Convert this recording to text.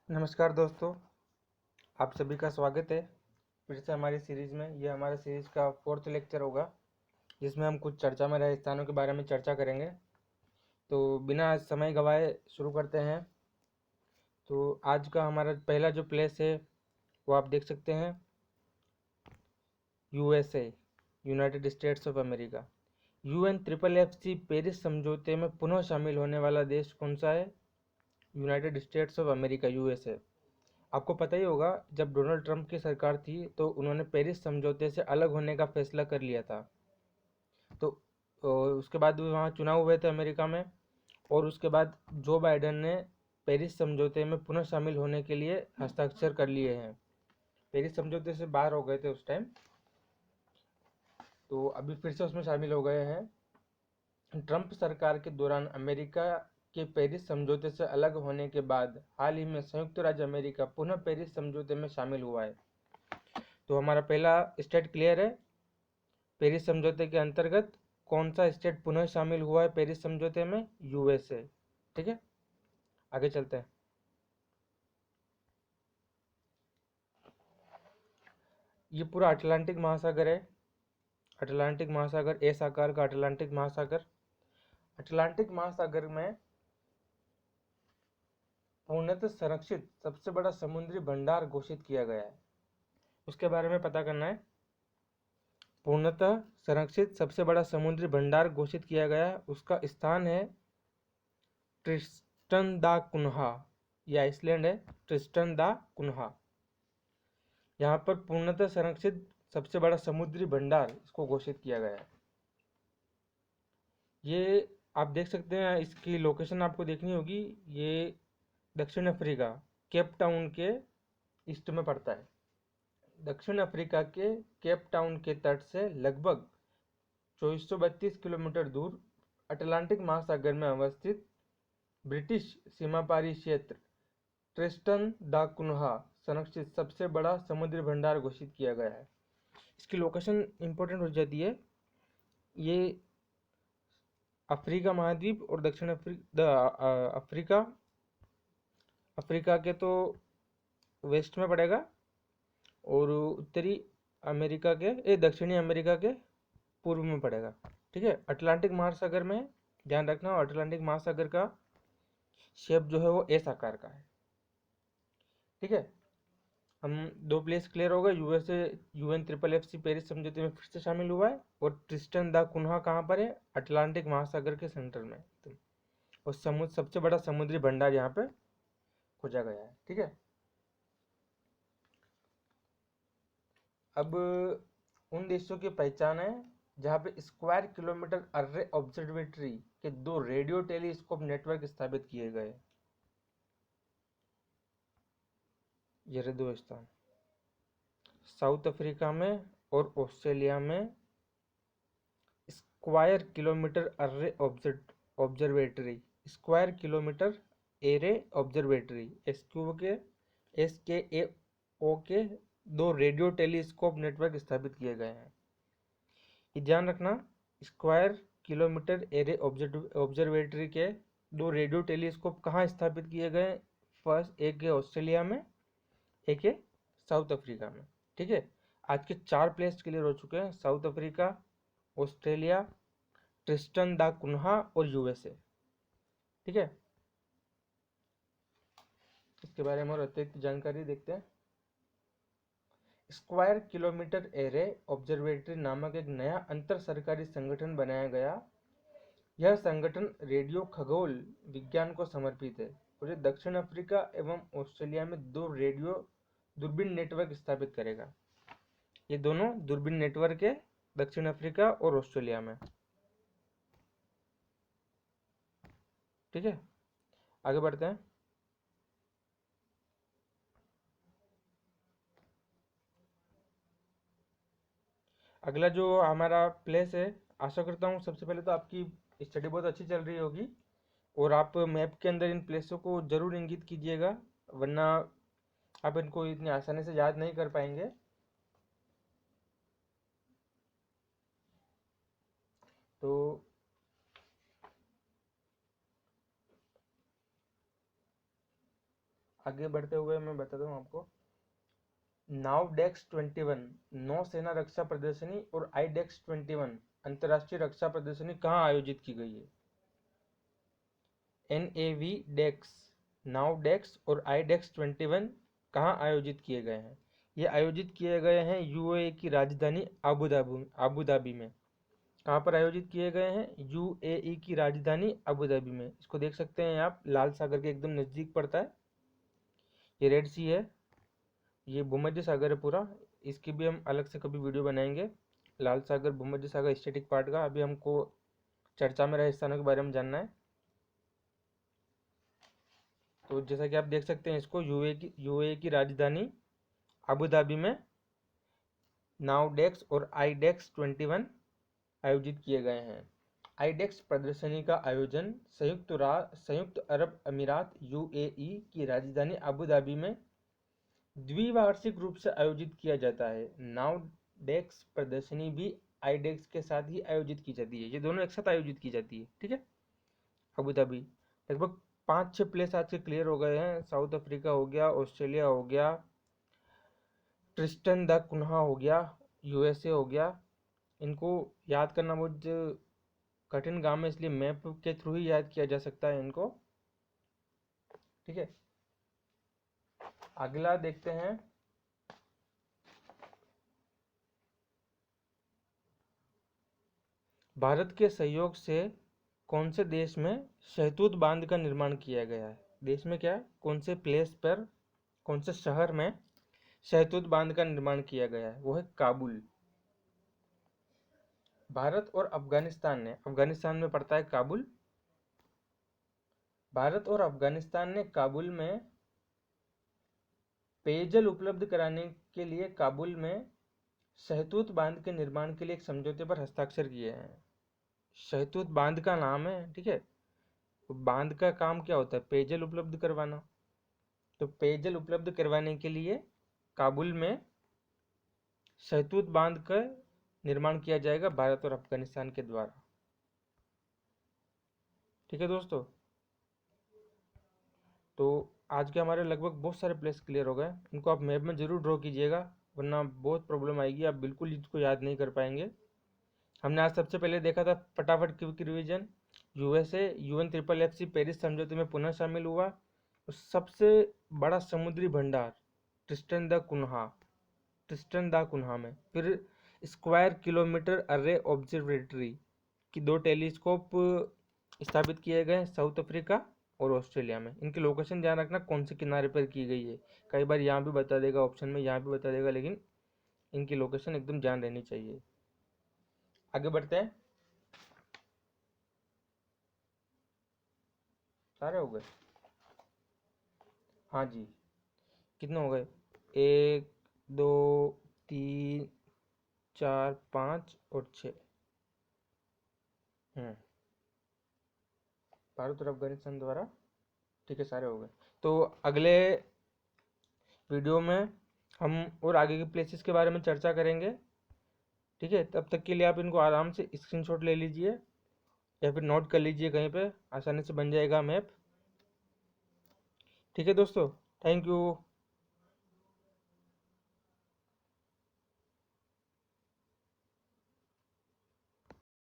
नमस्कार दोस्तों, आप सभी का स्वागत है फिर से हमारी सीरीज़ में। यह हमारा सीरीज़ का 4th लेक्चर होगा, जिसमें हम कुछ चर्चा में रहे स्थानों के बारे में चर्चा करेंगे। तो बिना समय गवाए शुरू करते हैं। तो आज का हमारा पहला जो प्लेस है वो आप देख सकते हैं, USA, United states of America. UNFFC Paris समझौते में पुनः शामिल होने वाला देश कौन सा है? United states of America, USA। आपको पता ही होगा, जब डोनाल्ड ट्रंप की सरकार थी तो उन्होंने पेरिस समझौते से अलग होने का फैसला कर लिया था। तो उसके बाद वहाँ चुनाव हुए थे अमेरिका में, और उसके बाद जो बाइडेन ने पेरिस समझौते में पुनः शामिल होने के लिए हस्ताक्षर कर लिए हैं। पेरिस समझौते से बाहर हो गए थे उस टाइम, तो अभी फिर से उसमें शामिल हो गए हैं। ट्रंप सरकार के दौरान अमेरिका के पेरिस समझौते से अलग होने के बाद हाल ही में संयुक्त राज्य अमेरिका पुनः पेरिस समझौते में शामिल हुआ है। तो हमारा पहला स्टेट क्लियर है। पेरिस समझौते के अंतर्गत कौन सा स्टेट पुनः शामिल हुआ है पेरिस समझौते में? USA। ठीक है, आगे चलते हैं। ये पूरा अटलांटिक महासागर है। अटलांटिक महासागर, एस आकार का अटलांटिक महासागर। अटलांटिक महासागर में पूर्णतः संरक्षित सबसे बड़ा समुद्री भंडार घोषित किया गया है। उसके बारे में पता करना है। पूर्णतः संरक्षित सबसे बड़ा समुद्री भंडार घोषित किया गया है, उसका स्थान है ट्रिस्टन दा कुन्हा। यह आइसलैंड है, ट्रिस्टन दा कुन्हा। यहाँ पर पूर्णतः संरक्षित सबसे बड़ा समुद्री भंडार इसको घोषित किया गया है। ये आप देख सकते हैं, इसकी लोकेशन आपको देखनी होगी। ये दक्षिण अफ्रीका, केप टाउन के ईस्ट में पड़ता है। दक्षिण अफ्रीका के केप टाउन के तट से लगभग 2432 किलोमीटर दूर अटलांटिक महासागर में अवस्थित ब्रिटिश सीमापारी क्षेत्र ट्रिस्टन दा कुन्हा संरक्षित सबसे बड़ा समुद्री भंडार घोषित किया गया है। इसकी लोकेशन इंपॉर्टेंट हो जाती है। ये अफ्रीका महाद्वीप और दक्षिण अफ्रीका अफ्रीका के तो वेस्ट में पड़ेगा, और उत्तरी अमेरिका के दक्षिणी अमेरिका के पूर्व में पड़ेगा। ठीक है, अटलांटिक महासागर में ध्यान रखना, अटलांटिक महासागर का शेप जो है वो एस आकार का है। ठीक है, हम दो प्लेस क्लियर हो गए। USA UNFFC पेरिस समझौते में फिर से शामिल हुआ है, और ट्रिस्टन दा कुन्हा कहाँ पर है? अटलांटिक महासागर के सेंटर में। और समुद्र सबसे बड़ा समुद्री भंडार यहाँ पे खोजा गया है। ठीक है, अब उन देशों की पहचान है जहाँ पे स्क्वायर किलोमीटर अर्रे ऑब्जर्वेटरी के 2 रेडियो टेलीस्कोप नेटवर्क स्थापित किए गए। ये रहे 2 स्थान, साउथ अफ्रीका में और ऑस्ट्रेलिया में। Square kilometre array observatory, square kilometre array observatory, SKAO के 2 रेडियो टेलीस्कोप नेटवर्क स्थापित किए गए हैं। ये ध्यान रखना, स्क्वायर किलोमीटर एरे ऑब्जर्वेटरी के 2 रेडियो टेलीस्कोप कहाँ स्थापित किए गए? फर्स्ट, एक है ऑस्ट्रेलिया में, एक है साउथ अफ्रीका में। ठीक है, आज के 4 प्लेस क्लियर हो चुके हैं, साउथ अफ्रीका, ऑस्ट्रेलिया, ट्रिस्टन दा कुन्हा और USA। ठीक है, इसके बारे में और अतिरिक्त जानकारी देखते हैं। स्क्वायर किलोमीटर एरे ऑब्जर्वेटरी नामक एक नया अंतर सरकारी संगठन बनाया गया। यह संगठन रेडियो खगोल विज्ञान को समर्पित है, और ये दक्षिण अफ्रीका एवं ऑस्ट्रेलिया में 2 रेडियो दूरबीन नेटवर्क स्थापित करेगा। ये दोनों दूरबीन नेटवर्क है दक्षिण अफ्रीका और ऑस्ट्रेलिया में। ठीक है, आगे बढ़ते हैं। अगला जो हमारा प्लेस है, आशा करता हूँ सबसे पहले तो आपकी स्टडी बहुत अच्छी चल रही होगी, और आप मैप के अंदर इन प्लेसों को जरूर इंगित कीजिएगा, वरना आप इनको इतनी आसानी से याद नहीं कर पाएंगे। तो आगे बढ़ते हुए मैं बताता हूँ आपको। नावडेक्स 21 नौसेना रक्षा प्रदर्शनी और आईडेक्स 21 अंतर्राष्ट्रीय रक्षा प्रदर्शनी कहाँ आयोजित की गई है? NAV डेक्स, नावडेक्स और आईडेक्स 21 कहाँ आयोजित किए गए हैं? ये आयोजित किए गए हैं यूएई की राजधानी आबू धाबी में। कहाँ पर आयोजित किए गए हैं? यूएई की राजधानी अबू धाबी में। इसको देख सकते हैं आप, लाल सागर के एकदम नज़दीक पड़ता है। ये रेड सी है, ये भूमध्य सागर है पूरा। इसकी भी हम अलग से कभी वीडियो बनाएंगे, लाल सागर भूमध्य सागर स्टैटिक पार्ट का। अभी हमको चर्चा में रहे स्थानों के बारे में जानना है। तो जैसा कि आप देख सकते हैं, इसको यूएई की राजधानी अबू धाबी में नावडेक्स और आईडेक्स 21 आयोजित किए गए हैं। आईडेक्स प्रदर्शनी का आयोजन संयुक्त अरब अमीरात यूएई की राजधानी अबू धाबी में द्विवार्षिक रूप से आयोजित किया जाता है। नावडेक्स प्रदर्शनी भी आईडेक्स के साथ ही आयोजित की जाती है, ये दोनों एक साथ आयोजित की जाती है। ठीक है, अबू धाबी। लगभग 5-6 प्लेस आज के क्लियर हो गए हैं। साउथ अफ्रीका हो गया, ऑस्ट्रेलिया हो गया, ट्रिस्टन दा कुन्हा हो गया, यूएसए हो गया। इनको याद करना बहुत कठिन काम है, इसलिए मैप के थ्रू ही याद किया जा सकता है इनको। ठीक है, अगला देखते हैं। भारत के सहयोग से कौन से देश में शहतूत बांध का निर्माण किया गया है? देश में क्या है, कौन से प्लेस पर, कौन से शहर में शहतूत बांध का निर्माण किया गया है? वो है काबुल। भारत और अफगानिस्तान ने, अफगानिस्तान में पड़ता है काबुल। भारत और अफगानिस्तान ने काबुल में पेयजल उपलब्ध कराने के लिए काबुल में शहतूत बांध के निर्माण के लिए एक समझौते पर हस्ताक्षर किए हैं। शहतूत बांध का नाम है, ठीक है। बांध का काम क्या होता है? पेयजल उपलब्ध करवाना। तो पेयजल उपलब्ध करवाने के लिए काबुल में शहतूत बांध का निर्माण किया जाएगा भारत और अफगानिस्तान के द्वारा। ठीक है दोस्तों, तो आज के हमारे लगभग बहुत सारे प्लेस क्लियर हो गए। इनको आप मैप में जरूर ड्रॉ कीजिएगा, वरना बहुत प्रॉब्लम आएगी, आप बिल्कुल इसको याद नहीं कर पाएंगे। हमने आज सबसे पहले देखा था फटाफट quick revision. USA UN-FFC Paris समझौते में पुनः शामिल हुआ। और सबसे बड़ा समुद्री भंडार ट्रिस्टन दा कुन्हा में। फिर स्क्वायर किलोमीटर अर्रे ऑब्जर्वेटरी की 2 टेलीस्कोप स्थापित किए गए साउथ अफ्रीका और ऑस्ट्रेलिया में। इनकी लोकेशन ध्यान रखना कौन से किनारे पर की गई है। कई बार यहाँ भी बता देगा ऑप्शन में, यहाँ भी बता देगा, लेकिन इनकी लोकेशन एकदम ध्यान रहनी चाहिए। आगे बढ़ते हैं। सारे हो गए? हाँ जी, कितने हो गए? 1 2 3 4 5 और 6। भारत और अफगानिस्तान द्वारा, ठीक है, सारे हो गए। तो अगले वीडियो में हम और आगे के प्लेसेस के बारे में चर्चा करेंगे। ठीक है, तब तक के लिए आप इनको आराम से स्क्रीनशॉट ले लीजिए या फिर नोट कर लीजिए, कहीं पे आसानी से बन जाएगा मैप। ठीक है दोस्तों, थैंक यू।